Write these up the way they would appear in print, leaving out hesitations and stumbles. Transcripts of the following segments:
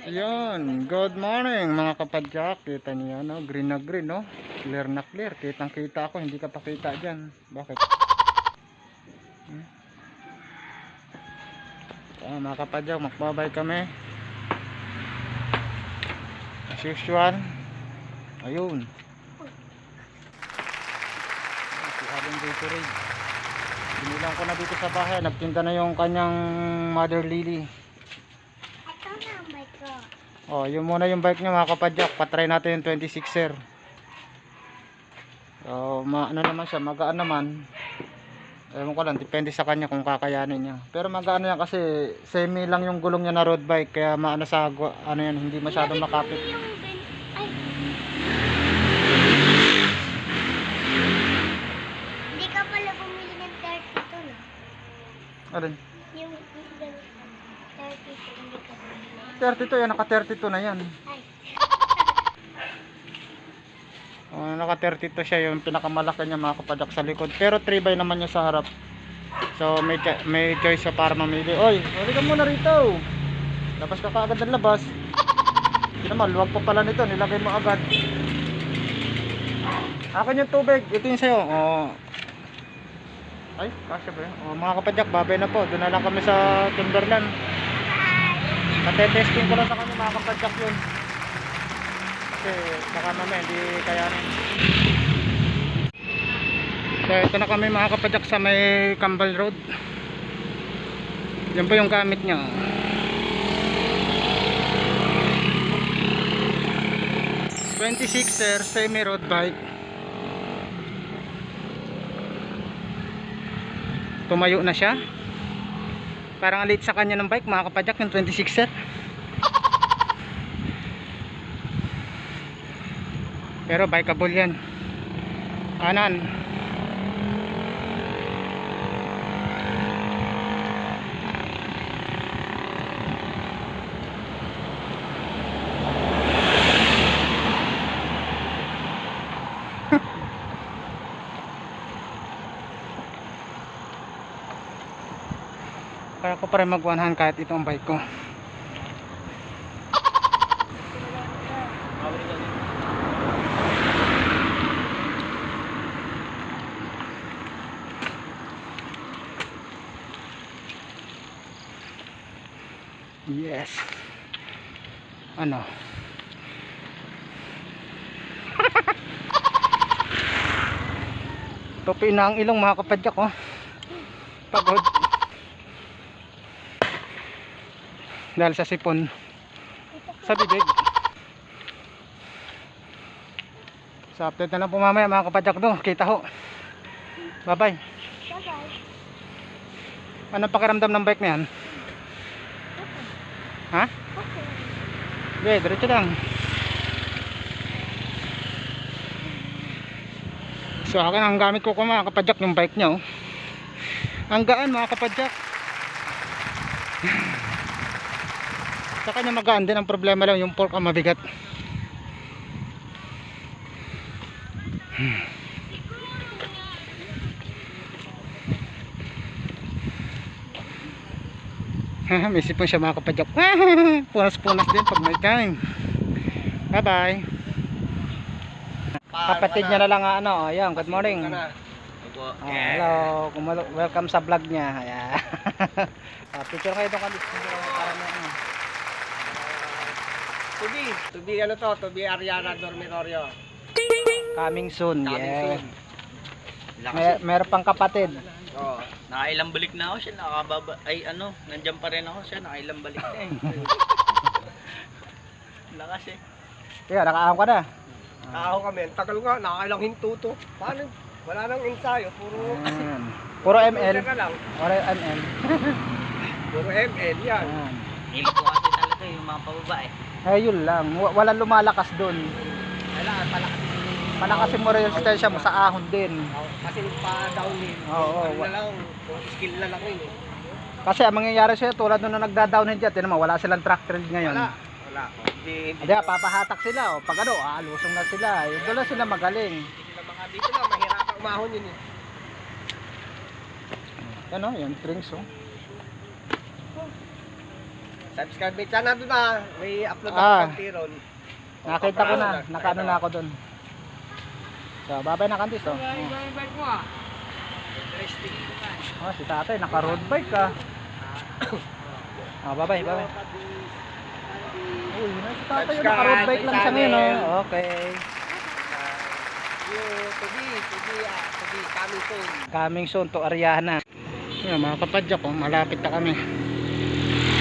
Ayun, good morning mga kapadyak. Kita niyo no, green na green no. Clear na clear. Kitang kita ako, hindi ka pa kita diyan. Bakit? Mga kapadyak, magbabay kami. As usual. Ayun. Si Alan Gatorade. Binilang ko na dito sa bahay. Nagtinda na yung kanyang Mother Lily. Oh, yun muna yung bike niya mga kapadyak. Patry natin yung 26er. So, ano naman siya, magaan naman. Ewan ko lang, depende sa kanya kung kakayanin niya. Pero magaan yan kasi semi lang yung gulong niya na road bike. Kaya maano sa, ano yan, hindi masyadong makapit. Hindi ka pala bumili ng 32 no? Ano? Yung 32, hindi ka bumili. 32 yan, naka 32 na yan. Ay. Naka 32 siya, yung pinakamalaki niya mga kapadyak sa likod. Pero 3x naman niya sa harap. So may choice sa para mamili. Oy, huli ka muna rito. Labas ka kaagad ng labas. Hindi naman, luwag pa pala nito, nilagay mo agad. Akin yung tubig, ito yung sayo. Ay, kasya ba yun? Mga kapadyak, babay na po. Doon na lang kami sa Timberland. Katetesting ko lang sa kanya mga kapadyak yun. Kasi baka mamaya hindi kayanin. So ito na kami mga kapadyak sa may Campbell Road. Yan po yung gamit niya. "26er semi road bike." Tumayo na siya. Parang late sa kanya ng bike mga kapadyak yung 26er. Pero bikeable yan. Kanan. Kaya ko pa rin mag-100 kahit ito ang bike ko. Yes. Ano? Topi na ang ilong mga kapadyak oh. Pagod. Dahil sa sipon sa bibig. So update na lang po mamaya mga kapadyak do. Kita ho. Bye bye. Bye-bye. Anong pakiramdam ng bike na yan? Ha? Okay. Okay, diretso lang. So akin ang gamit ko mga kapadyak yung bike niya oh. Ang gaan mga kapadyak. Sa kanya magaan din, ang problema lang yung fork ang mabigat. May sipon siya mga kapadyak. Punas-punas din pag may time. Bye bye. Kapatid niya na lang ano. Ayan, good morning. Hello, welcome sa vlog niya. Ayan. Picture kayo doon kami. To be ano to be Ariana Dormitorio. Coming soon. Coming Yeah. Meron pang kapatid. Oh, Nakailang balik na ako siya, nakababa, ay ano, nandiyan pa rin ako siya, nakailang balik na eh. Lakas eh. Yeah, nakaahon ka na. tao kami, tagal nga, nakailang hintuto. Paano? Wala nang ensayo, puro Ayan. Puro ML. ka lang. Puro ML. Puro ML yan. Ayan. Hilig ko kasi talaga yung mga pababae. Yun lang. Walang lumalakas dun. Kailangan palakas. Palakasin mo rin yung resistensya mo sa ahon din. Kasi pa-downhill. Oo, Ano na lang, skill na lang yun eh. Kasi ang mangyayari sa'yo, tulad nung nagda-downhill dyan, tinan mo, wala silang track trail ngayon. Wala. Hindi Hindi, papahatak sila. Pag ano, aalusong na sila. Doon lang sila magaling. sila mga dito lang, mahirapan umahon yun eh. Yan o, yan, drinks o. Subscribe me. Sana doon na. May upload Ah. ako konti ron. Nakita ko na, nakaano na ako dun. So, babay na kantis, oh. Interesting. Oh, si tatay, naka-road bike ka. Oh, babay. Uy, si tatay, oh, naka-road bike lang siya ngayon, oh. Okay. To be coming soon. Coming soon to Ariana. Yan, mga kapadyak, oh, malapit na kami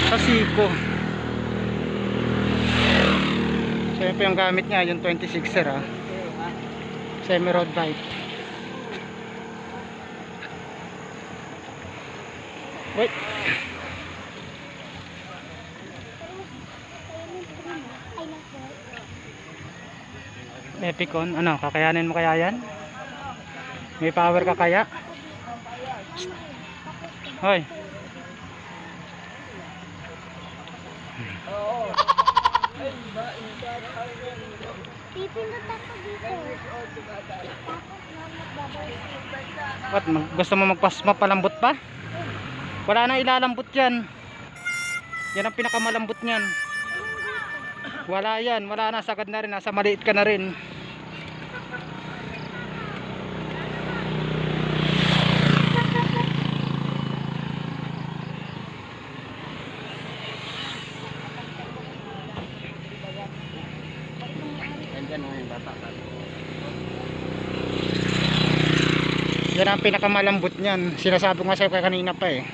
sa Siko. So, yun po yung gamit niya, yung 26er, ah. Semi-road bike. Wait. Epicon, ano, kakayanin mo kaya yan? May power ka kaya? Hoy. Pipindot ako dito. What, gusto mo magpalambot pa? Wala na ilalambot yan. Yan ang pinakamalambot niyan. Wala yan, wala na, sagad na rin, nasa maliit ka na rin. Yan ang pinakamalambot niyan. Sinasabi ko nga sa'yo kanina pa eh.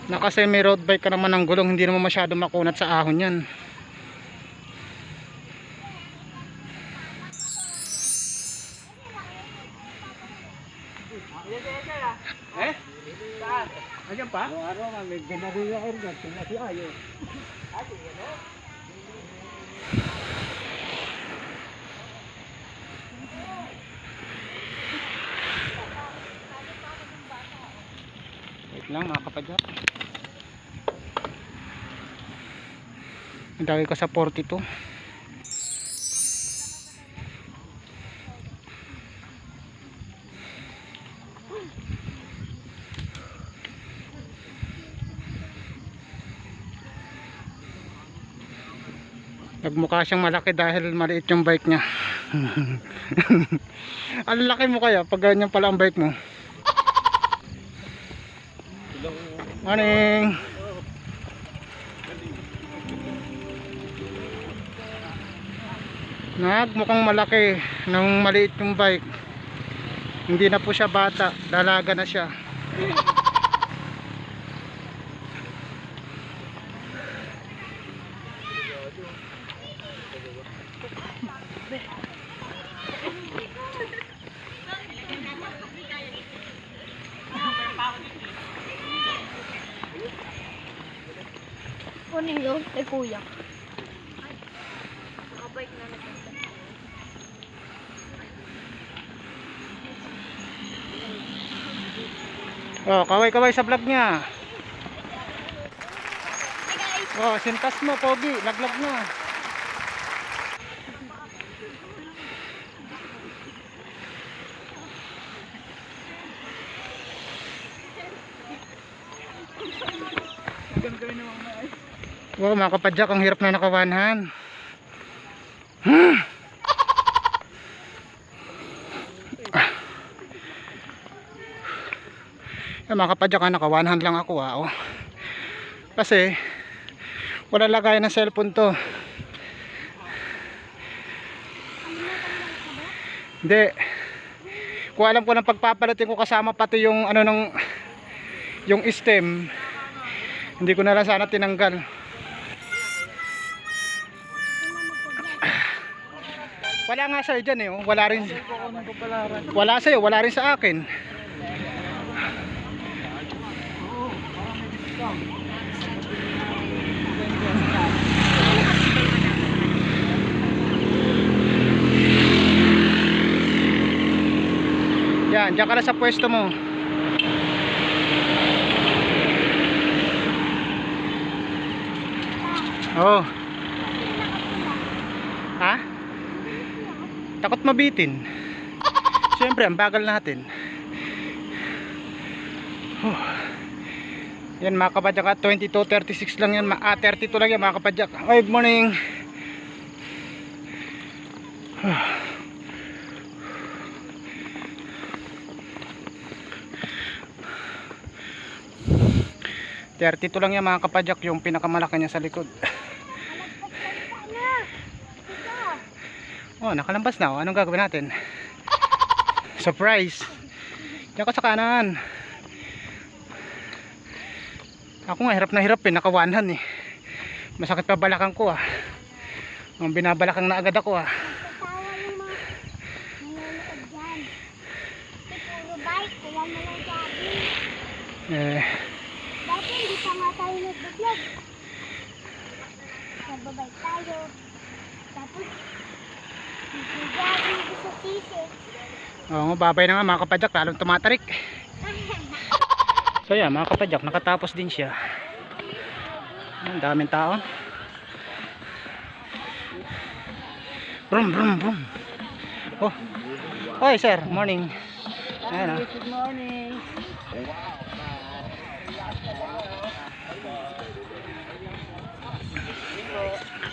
Naka semi road bike ka naman ng gulong, hindi naman masyado makunat sa ahon yan. Ayan pa? Wait lang mga kapadyak. Ang dami ko sa 42. Nagmukha siyang malaki dahil maliit yung bike niya. Ang laki mo kaya pag ganyan pala ang bike mo. Morning. Mukhang malaki nung maliit yung bike. Hindi na po siya bata, dalaga na siya. Kunin yun, kay kuya. Oh, kaway-kaway sa vlog niya. Oh, sintas mo, pogi, laglag na. Wow, mga kapadyak, ang hirap na nakawanhan. Mga kapadyak, nakawanhan lang ako oh. Kasi wala lagay ng cellphone to. Hindi. Kung alam ko nang pagpapalating ko kasama pati yung ano ng yung stem, hindi ko na lang sana tinanggal. Wala nga sa'yo dyan eh, oh. Wala rin. Wala sa'yo, wala rin sa akin. Yan, dyan ka na sa pwesto mo. Oh. Ha? Takot mabitin. Siyempre, ang bagal natin. Yan mga kapadyak, 22:36 lang yan, 32 lang yan mga kapadyak. Ay, good morning. $32 lang yan mga kapadyak, yung pinakamalaki niya sa likod. Oh, nakalambas na. Oh, anong gagawin natin? Surprise. Diyan ka sa kanan. Ako nga hirap na hirap eh, nakawanhan eh. Masakit pa balakang ko ah. Ang binabalakang na agad ako ah. Tawa yung mga nanonood dyan. Kasi puro bike, wala na lang jogging. Dati hindi pa nga tayo nag-vlog. Nagbabike tayo. Tapos, nag-jogging sa sisi. Oo, babay na nga mga kapadyak, lalong tumatarik. So yan mga kapadyak, nakatapos din siya. Ang daming tao. Brum brum brum. Oh. Oy sir, morning. Ayan, ah. Good morning.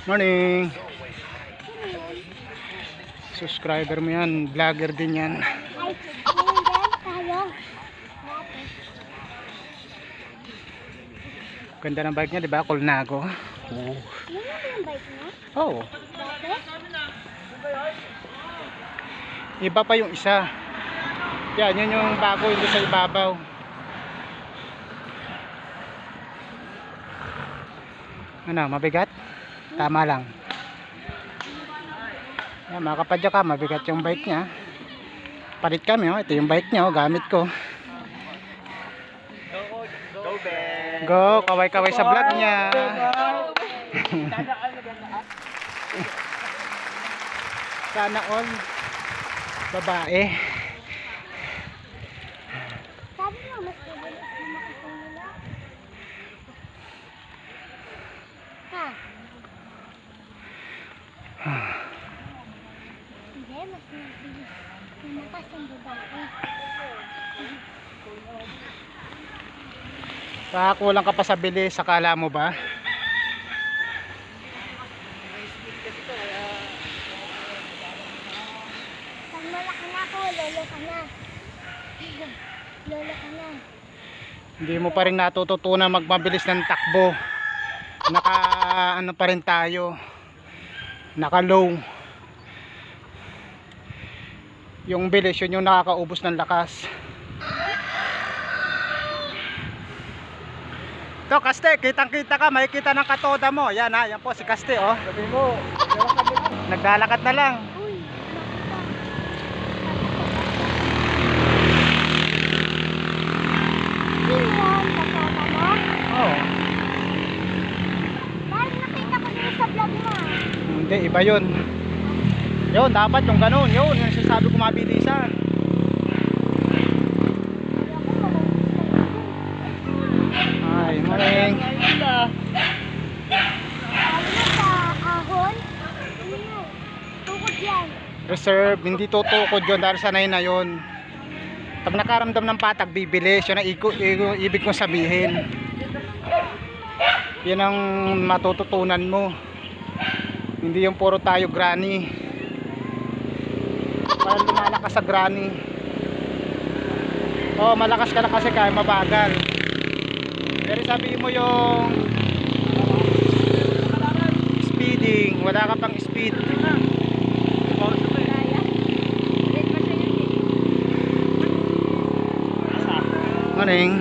Morning. Subscriber mo yan, vlogger din yan. Ay, ngayon din tayo. Ganda ng bike niya, di ba? Colnago. Yun na yung bike niya? Oh. Bakit? Iba pa yung isa. Yan, yun yung bago, hindi sa ibabaw. Ano, mabigat? Tama lang. Yan, mga kapadyak ka, mabigat yung bike niya. Palit kami, oh. Ito yung bike niya, oh. Gamit ko. Go, Ben. Go, kaway-kaway sa vlog niya. Sana all babae. Sabi mo, mas mabilis na makita nila. Ha? Hindi, mas mabilis. Lumakas ang babae. Kulang ka pa sa bilis, akala mo ba? Pag malaki na ako, lolo ka na. Lolo ka na. Hindi mo pa rin natututunan magmabilis ng takbo. Naka ano pa rin tayo. Naka low. Yung bilis yun yung nakakaubos ng lakas. To Kaste, kitang-kita ka, makikita ng katoda mo. Yan ha, yan po si Kaste oh. Sabi mo, Naglalakad na lang. Uy, nakita. Yun, kasama mo? Oh. Parang nakita ko din sa vlog mo. Hindi, iba yun. Yun, dapat yung ganun. Yun, yung sinasabi ko mabilisan. Ay, morning. Lalo na sa ahon. Ano yun? Tukod yan. Reserve, hindi tutukod yun dahil sanay na yun. Pag nakaramdam ng patag, bibilis. Yun ang ibig kong sabihin. Yun ang matututunan mo. Hindi yung puro tayo granny. Parang lumalakas sa granny. Oh, malakas ka na kasi kaya mabagal. Pero sabihin mo yung speeding, wala ka pang speed. Morning.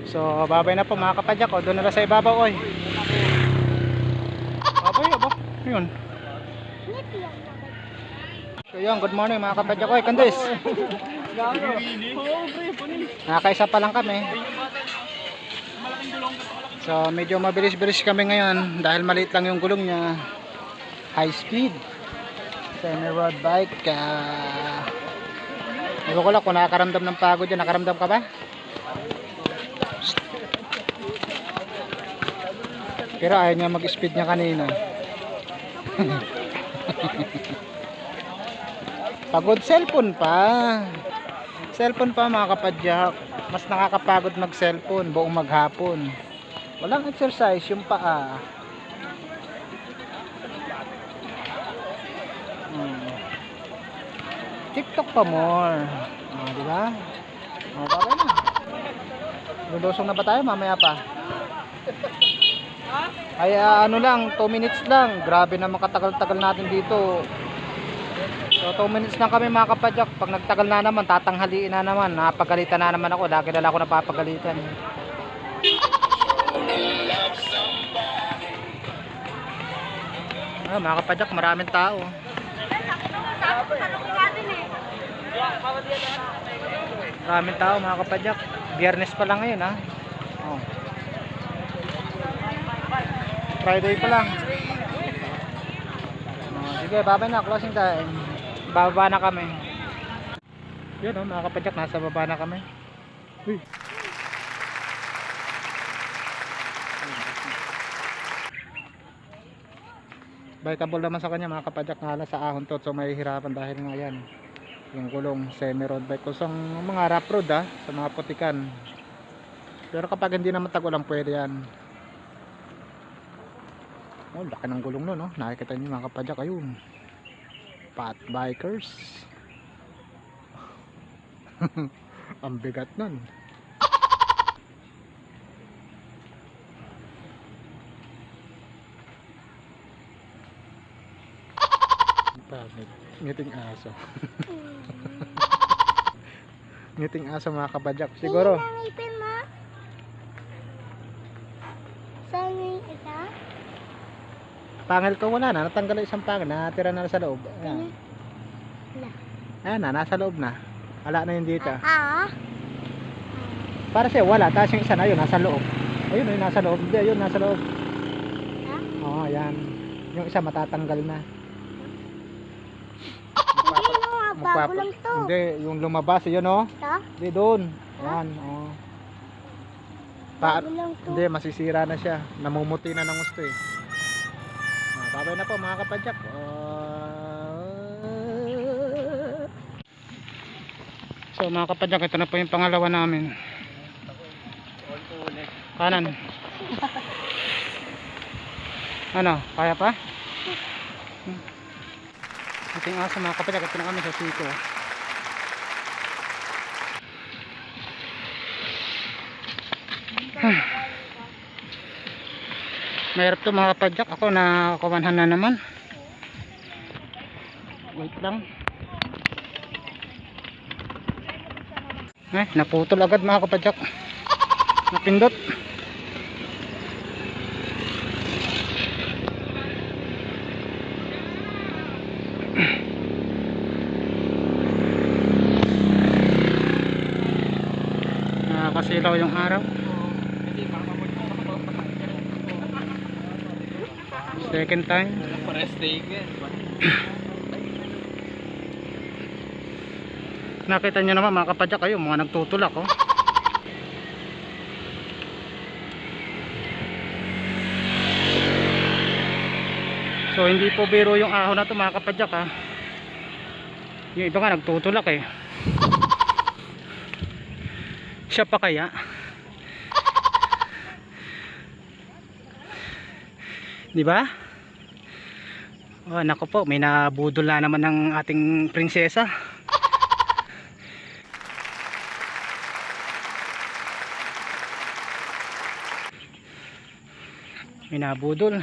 So, babay na po mga kapadyak. O, doon na lang sa ibabaw, oy. Aboy, abo. Yun. Ngiti yan bagay. So, yun. Good morning mga kapadyak. Oy, Candice. Nakakaisa pa lang kami. So, medyo mabilis-bilis kami ngayon. Dahil maliit lang yung gulong niya. High speed. Semi-road bike. Ewan ko lang kung nakakaramdam ng pagod yan. Nakaramdam ka ba? Pero ayaw niya mag-speed niya kanina. Pagod cellphone pa. Cellphone pa mga kapadyak. Mas nakakapagod mag cellphone buong maghapon. Walang exercise yung paa. TikTok pa more. Di ba? Babay na. Lulusong na ba tayo? Mamaya pa. Ay ano lang, 2 minutes lang. Grabe naman katagal-tagal natin dito. So 2 minutes lang kami mga kapadyak. Pag nagtagal na naman, tatanghaliin na naman. Napagalitan na naman ako. Lagi na ako napapagalitan. Mga kapadyak, maraming tao. Maraming tao mga kapadyak. Biyernes pa lang ngayon ha. Oh. Friday pa lang. Sige, babay na. Closing time. Bababa na kami. Yun mga kapadyak, nasa baba na kami. Uy. Baitable naman sa kanya mga kapadyak, nga sa ahon to, so may hirapan dahil nga yan yung gulong semi road bike ko sa mga rough road sa mga putikan, pero kapag hindi naman tagulang pwede yan. Oh, laki ng gulong nun, no? Nakikita nyo mga kapadyak, ayun, fat bikers. Ang bigat nun. Ngiting aso. Ngiting aso mga kapadyak. Siguro. Tingin ang ipin mo. Saan yung isa? Pangil ko wala na. Natanggal ang isang pangil. Natira na sa loob. Ayan. Wala. Ayan na. Nasa loob na. Wala na yung dito. Para siya wala. Tapos yung isa na yun. Nasa loob. Ayun yun. Nasa loob. Hindi. Ayun. Nasa loob. Ha? Oo. Ayan. Yung isa matatanggal na. Hindi no, bago lang to. Hindi. Yung lumabas. Yun o. Ito? Hindi doon. Ayan. Oo. Bago lang to. Hindi. Masisira na siya. Namumuti na ng gusto eh. Babay na po mga kapadyak. So mga kapadyak, ito na po yung pangalawa namin. Kanan. Ano? Kaya pa? Ito yung aso mga kapadyak. Ito na kami sa siko. Mahirap to mga kapadyak. Ako na kawanhan na naman. Wait lang. Naputol agad mga kapadyak. Napindot. Nakakasilaw yung araw. Second time. Nakita nyo naman mga kapadyak, kayo mga nagtutulak oh. So hindi po biro yung ahon na to mga kapadyak ha. Yung iba nga nagtutulak eh. Siya pa kaya? Di ba? Oh, nako po, may nabudol na naman ng ating prinsesa. May nabudol.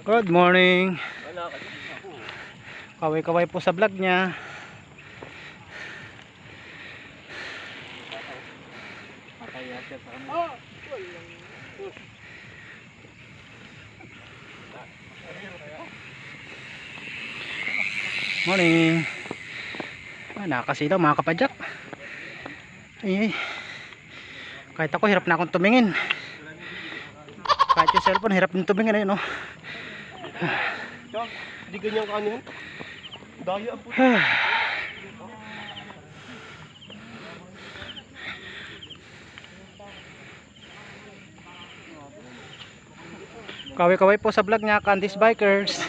Good morning. Kaway-kaway po sa vlog niya. Morning. Nakakasilaw mga kapadyak. Ay, kahit ako hirap na akong tumingin. Kahit yung cellphone hirap din tumingin. Ayun, oh. Hindi ganyan ka ano yun. Daya po. Kaway-kaway po sa vlog niya, Candice Bikers.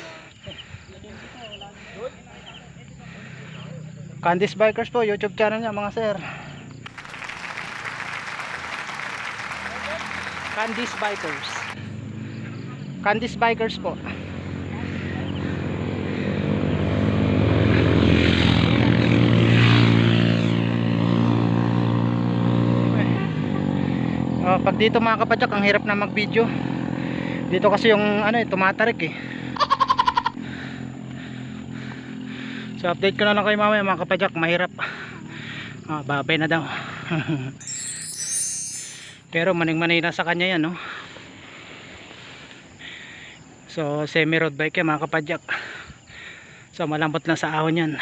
Candice Bikers po, YouTube channel niya mga sir. Candice Bikers. Candice Bikers po. Pag dito mga kapadyak, ang hirap na mag-video. Dito kasi yung ano tumatarik eh. So update ko na lang kayo mamaya mga kapadyak, mahirap. Babay na daw. Pero maning-manay na sa kanya yan, no. So semi road bike yan mga kapadyak. So malambot lang sa ahon yan.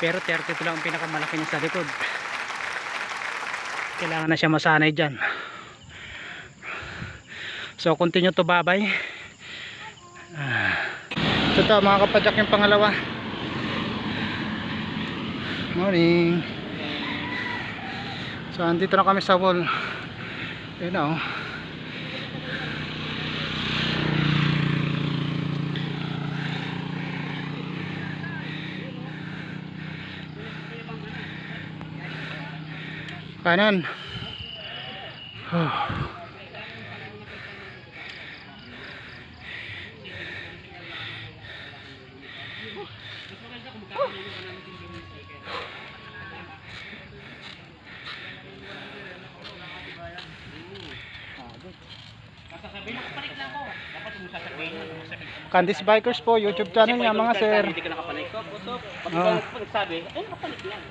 Pero 32 lang ang pinakamalaki niya sa likod. Kailangan na siya masanay dyan. So continue to babay. So ito mga kapadyak yung pangalawa. Morning. So andito na kami sa wall. Ayun na oh. Kanan. Candice Bikers po, YouTube channel niya mga sir. Hindi ka nakapanik. Usop. Pag nagsabi, ay nakapanik yan.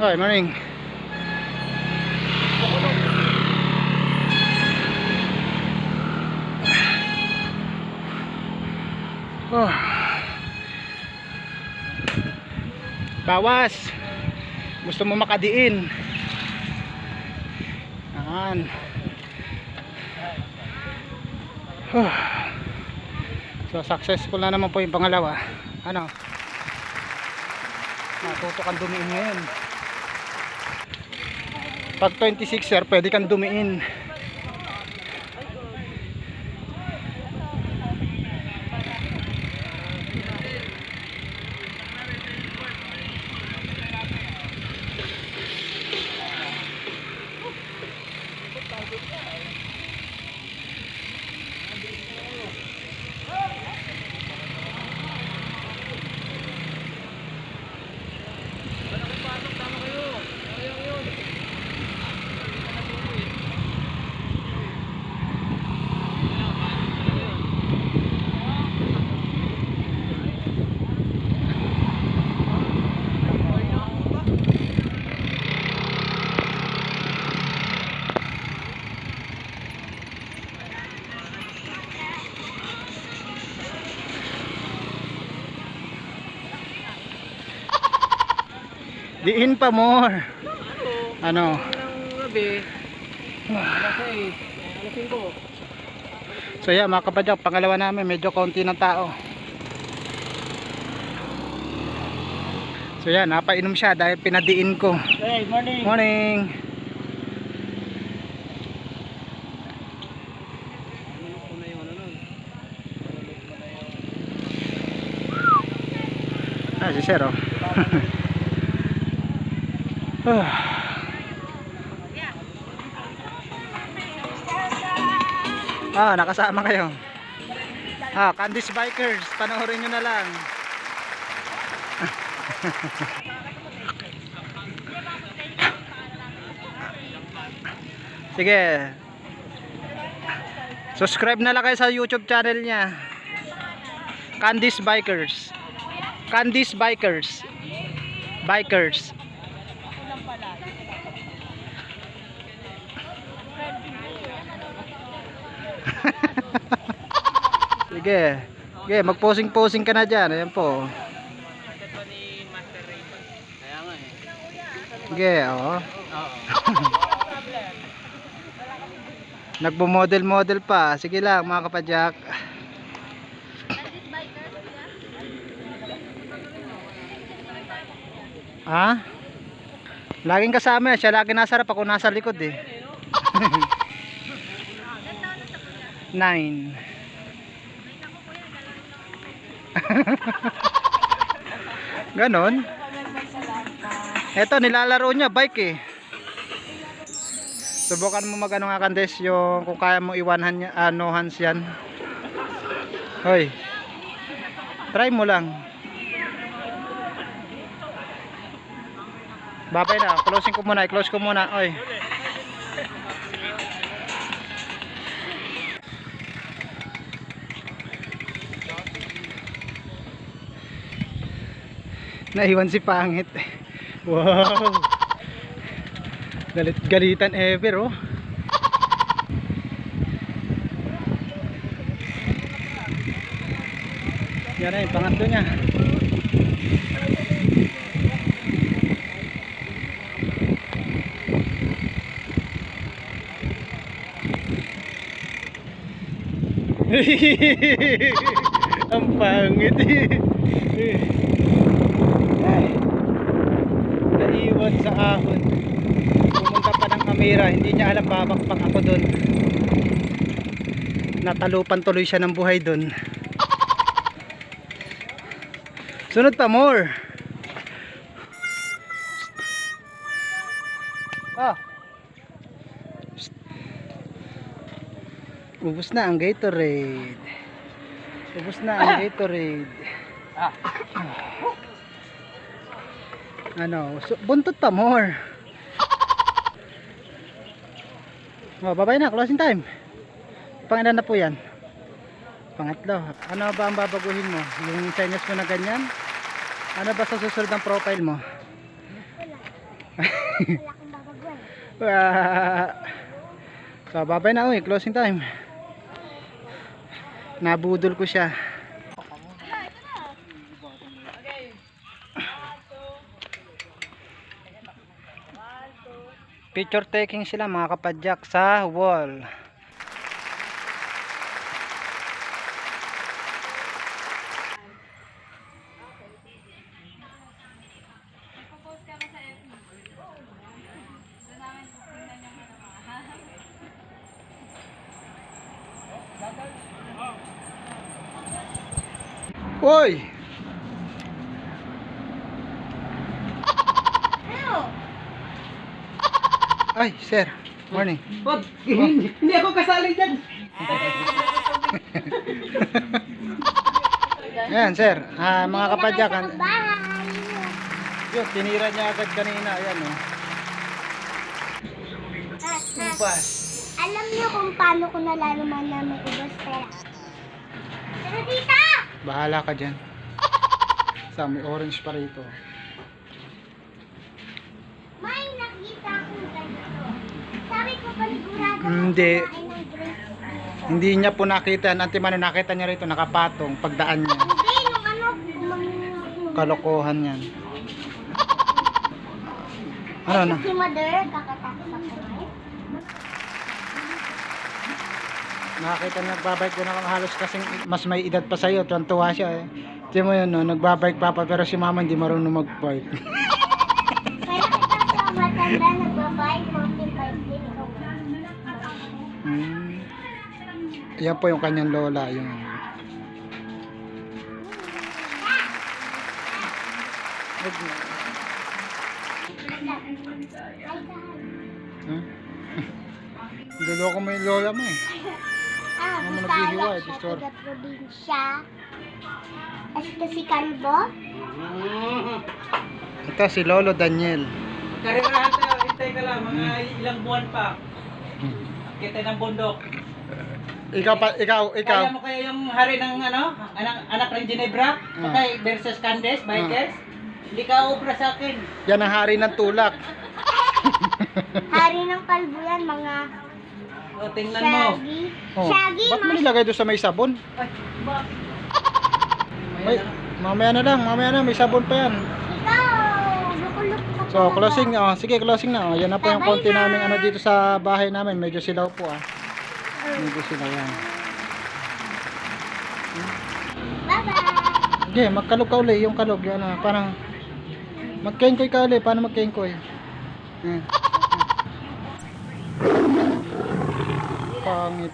Hi, morning. Bawas. Gusto mo makadiin. Ayan. So successful na naman po yung pangalawa. Ano? Natuto kang dumiin ngayon. Pag 26er pwede kang dumiin. Diin pa more. Ano? So yeah mga kapadyak, pangalawa namin, medyo konti ng tao. So yeah, napainom siya dahil pinadiin ko. Hey, morning. Morning. Si Sir oh. Nakasama kayo. Candice Bikers, panoorin nyo na lang. Sige. Subscribe na lang kayo sa YouTube channel niya. Candice Bikers. Candice Bikers. Bikers. Sige. Sige, mag-posing-posing ka na dyan. Ayan po. Sige, oo. Nagbo-model-model pa. Sige lang mga kapadyak. Ha? Laging kasama siya, lagi nasa harap, ako nasa likod eh. 9. Ganon. Eto, nilalaro niya bike eh. Subukan mo magano nga Kandes, yung kung kaya mo iwanhan ano hands yan. Hoy. Try mo lang. Babay na, closing ko muna, i-close ko muna. Oy. Naiwan si Pangit. Wow. Galitan ever oh. Yan na yung pangatlo niya. Ang pangit Ay, naiwan sa ahon. Pumunta pa ng kamera, hindi niya alam babakpak ako doon. Natalupan tuloy siya ng buhay doon. Sunod pa more. Ubus na ang Gatorade. Ubus na ang Gatorade. Ano, buntot pa more. Oh, babay na, closing time. Pangilan na po yan? Pangatlo. Ano ba ang babaguhin mo? Yung senyas mo na ganyan? Ano ba sa susunod ng profile mo? Wala akong babaguhin. So, babay na, closing time. Nabudol ko siya. Picture taking sila mga kapadyak sa wall. Hoy! Ay, sir. Morning. Wag, hindi ako kasali dyan. Ayan, sir. Mga kapadyakan. Bye! Yun, tinira niya agad kanina. Ayan, oh. Alam niyo kung paano ko nalalaman na may ubos pera? Pero tita! Bahala ka dyan. Sa may orange pa rito. May nakita akong ganito. Sabi ko panigurado Hindi. kumain ng grapes. Hindi niya po nakita. Antimano nakita niya rito. Nakapatong. Pagdaan niya. Hindi, nung ano, kumain. Kalokohan yan. Ano na? Si mother, kakatapos ako kumain. Nakakita na nagbabike ko na halos kasing mas may edad pa sa'yo. Tuwan-tuwa siya eh. Tiyan mo yun, no? Nagbabike pa pero si mama hindi marunong magbike. Kaya kita sa matanda, nagbabike, 45 din. Yan po yung kanyang lola. Yung... Luloko mo yung lola mo eh. Ano mo Bisaya naghihiwa, siya, Distor? taga-probinsya. Ito si Kalbo. Ito si Lolo Daniel. Karirahan tayo, hintay ka lang, mga ilang buwan pa. Kita ng bundok. Ikaw. Kaya mo kaya yung hari ng ano, anak ng Ginebra? Patay versus Candes, bikers? Hindi ka obra sa akin. Yan ang hari ng tulak. Hari ng Kalbo yan, mga O, tingnan mo. Shaggy. Oh, Shaggy, ba't mo nilagay doon sa may sabon? Ay, ba? May, mamaya na, may sabon pa yan. Ikaw, lukuluk ka So, talaga. closing. Sige, closing na. Yan na po yung Bye-bye konti na. namin ano dito sa bahay namin. Medyo silaw po ah. Hindi sila yan. Bye-bye. Okay, magkalog ka uli. Yung kalog, yung ano, parang magkengkoy ka uli. Paano magkengkoy? Pangit.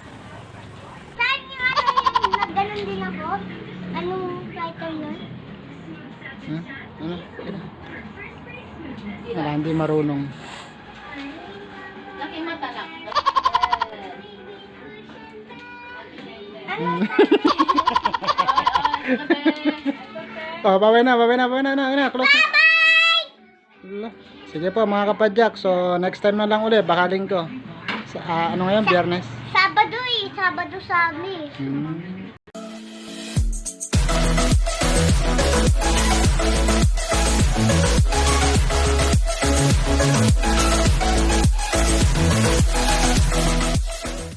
Saan yung ano yung nagganon din ako? Anong title nun? Ano? Wala, hindi marunong. Oh, bye na. Close na. Wala. Sige po mga kapadyak. So, next time na lang ulit. Baka linggo. Sa, ano ngayon? Biyernes? Sabado eh. Sabado sa amin. Hmm.